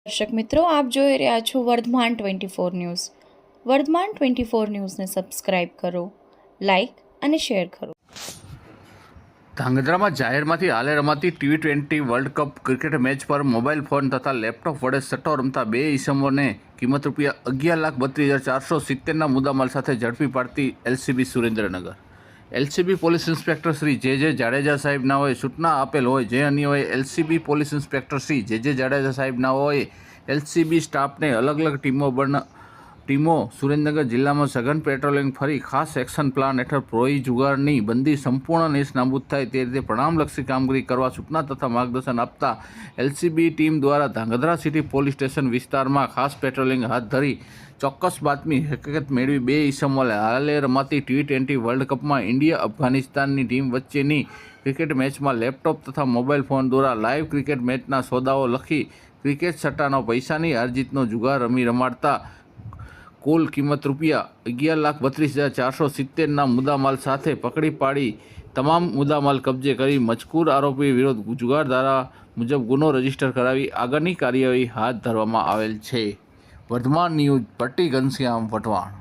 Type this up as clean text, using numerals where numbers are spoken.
દર્શક મિત્રો, આપ જોઈ રહ્યા છો વર્ધમાન 24 ન્યૂઝ. વર્ધમાન 24 ન્યૂઝને સબસ્ક્રાઇબ કરો, લાઇક અને શેર કરો. ધાંગધ્રામાં જાહેરમાંથી હાલે રમાતી T20 world cup cricket match પર મોબાઈલ ફોન તથા લેપટોપ વડે સટ્ટો રમતા બે ઈસમોને કિંમત ₹11,32,470ના મુદ્દામાલ સાથે ઝડપી પાડતી LCB Surendranagar. LCB police inspector Shri જે જાડેજા સાહેબ નાઓએ સૂચના આપેલ હોય જે અન્યોએ એલસીબી પોલીસ ઇન્સ્પેક્ટર શ્રી જે જાડેજા સાહેબ નાઓએ એલસીબી સ્ટાફને અલગ અલગ ટીમો સુરેન્દ્રનગર જિલ્લામાં સઘન પેટ્રોલિંગ ફરી ખાસ એક્શન પ્લાન હેઠળ પ્રોહી જુગારની બંદી સંપૂર્ણ નેસ્તનાબૂદ થાય તે રીતે પરિણામલક્ષી કામગીરી કરવા સૂચના તથા માર્ગદર્શન આપતા એલસીબી ટીમ દ્વારા ધાંગધ્રા સિટી પોલીસ સ્ટેશન વિસ્તારમાં ખાસ પેટ્રોલિંગ હાથ ધરી ચોક્કસ બાતમી હકીકત મેળવી બે ઈસમોએ હાલે રમાતી T20 વર્લ્ડ કપમાં ઇન્ડિયા અફઘાનિસ્તાનની ટીમ વચ્ચેની ક્રિકેટ મેચમાં લેપટોપ તથા મોબાઈલ ફોન દ્વારા લાઈવ ક્રિકેટ મેચના સોદાઓ લખી ક્રિકેટ સટ્ટાનો પૈસાની હારજીતનો જુગાર રમાડતા કુલ કિંમત ₹11,32,470ના મુદ્દામાલ સાથે પકડી પાડી તમામ મુદ્દામાલ કબજે કરી મજકૂર આરોપી વિરુદ્ધ જુગાર ધારા મુજબ ગુનો રજીસ્ટર કરાવી આગળની કાર્યવાહી હાથ ધરવામાં આવેલ છે. વર્ધમાન ન્યૂઝ પટ્ટી ઘનશ્યામ વટવાણ.